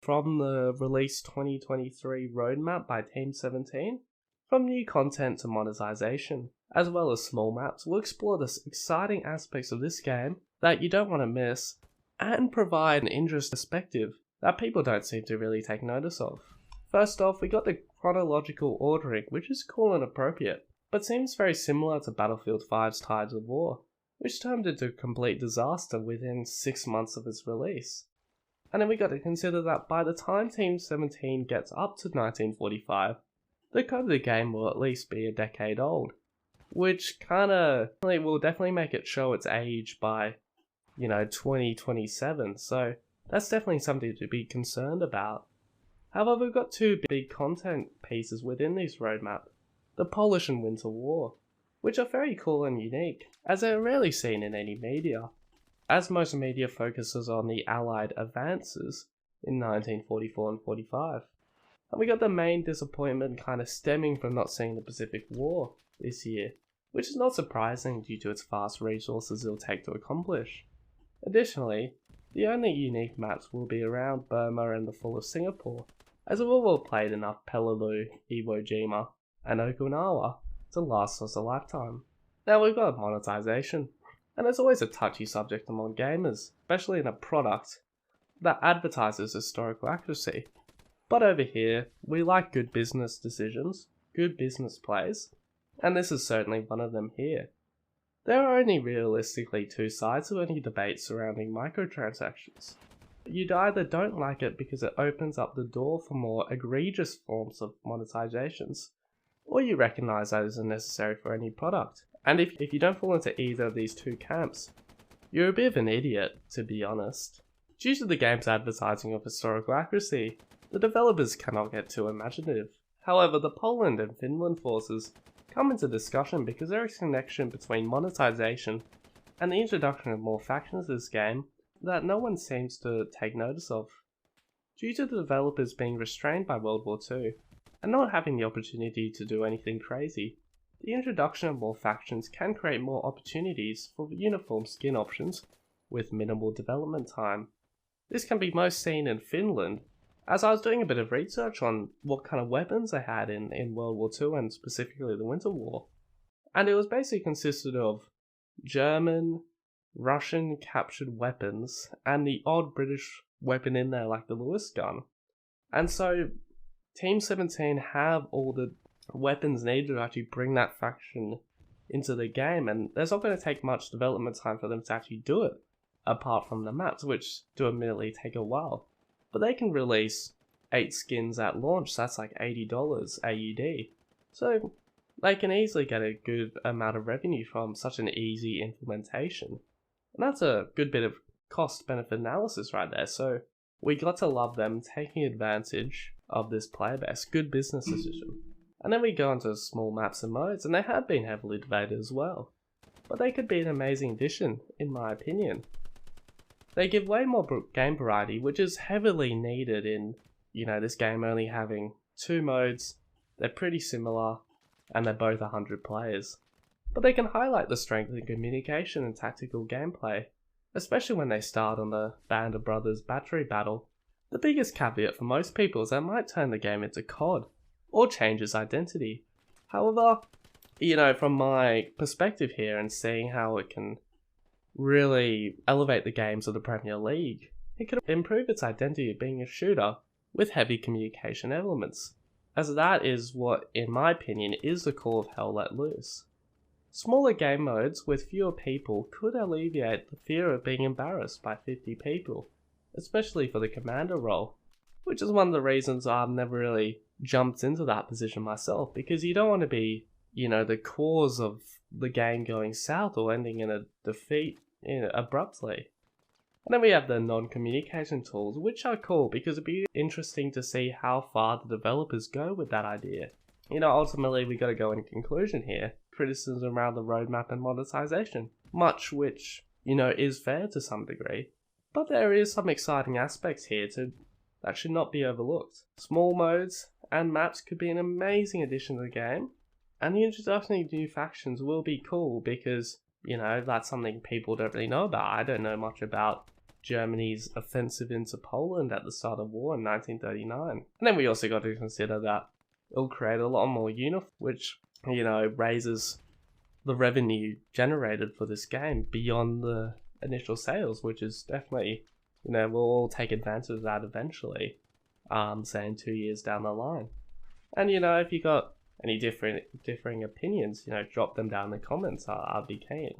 from the release 2023 roadmap by Team 17. From new content to monetization, as well as small maps, we'll explore the exciting aspects of this game that you don't want to miss, and provide an interesting perspective that people don't seem to really take notice of. First off, we got the chronological ordering, which is cool and appropriate, but seems very similar to Battlefield 5's Tides of War, which turned into a complete disaster within 6 months of its release. And then we got to consider that by the time Team 17 gets up to 1945, the code of the game will at least be a decade old, which will definitely make it show its age by, 2027, so that's definitely something to be concerned about. However, we've got two big content pieces within this roadmap, the Polish and Winter War, which are very cool and unique, as they're rarely seen in any media, as most media focuses on the Allied advances in 1944 and 45. And we got the main disappointment kind of stemming from not seeing the Pacific War this year, which is not surprising due to its vast resources it'll take to accomplish. Additionally, the only unique maps will be around Burma and the Fall of Singapore, as we've all played enough Peleliu, Iwo Jima, and Okinawa to last us a lifetime. Now we've got monetization, and it's always a touchy subject among gamers, especially in a product that advertises historical accuracy. But over here, we like good business decisions, good business plays, and this is certainly one of them here. There are only realistically two sides to any debate surrounding microtransactions. You either don't like it because it opens up the door for more egregious forms of monetizations, or you recognize that isn't necessary for any product. And if you don't fall into either of these two camps, you're a bit of an idiot, to be honest. Due to the game's advertising of historical accuracy, the developers cannot get too imaginative. However, the Poland and Finland forces come into discussion because there is a connection between monetization and the introduction of more factions in this game that no one seems to take notice of. Due to the developers being restrained by World War II and not having the opportunity to do anything crazy, the introduction of more factions can create more opportunities for uniform skin options with minimal development time. This can be most seen in Finland, as I was doing a bit of research on what kind of weapons they had in World War II and specifically the Winter War. And it was basically consisted of German, Russian captured weapons, and the odd British weapon in there like the Lewis gun. And so Team 17 have all the weapons needed to actually bring that faction into the game, and there's not going to take much development time for them to actually do it, apart from the maps, which do admittedly take a while. But they can release 8 skins at launch, so that's like $80 AUD. So they can easily get a good amount of revenue from such an easy implementation. And that's a good bit of cost-benefit analysis right there, so we got to love them taking advantage of this player base. Good business decision. And then we go into small maps and modes, and they have been heavily debated as well. But they could be an amazing addition, in my opinion. They give way more game variety, which is heavily needed in, this game only having 2 modes. They're pretty similar, and they're both 100 players. But they can highlight the strength in communication and tactical gameplay, especially when they start on the Band of Brothers battery battle. The biggest caveat for most people is that it might turn the game into COD, or change its identity. However, from my perspective here and seeing how it can really elevate the games of the Premier League, it could improve its identity of being a shooter with heavy communication elements, as that is what, in my opinion, is the core of Hell Let Loose. Smaller game modes with fewer people could alleviate the fear of being embarrassed by 50 people, especially for the commander role, which is one of the reasons I've never really jumped into that position myself, because you don't want to be, the cause of the game going south or ending in a defeat abruptly. And then we have the non-communication tools, which are cool because it'd be interesting to see how far the developers go with that idea. Ultimately we got to go in conclusion here. Criticism around the roadmap and monetization, much which, is fair to some degree. But there is some exciting aspects here that should not be overlooked. Small modes and maps could be an amazing addition to the game, and the introduction of new factions will be cool because, that's something people don't really know about. I don't know much about Germany's offensive into Poland at the start of war in 1939. And then we also got to consider that it'll create a lot more uniforms, which, raises the revenue generated for this game beyond the initial sales, which is definitely, we'll all take advantage of that eventually, say in 2 years down the line. And, if you got any differing opinions, drop them down in the comments. I'll be keen.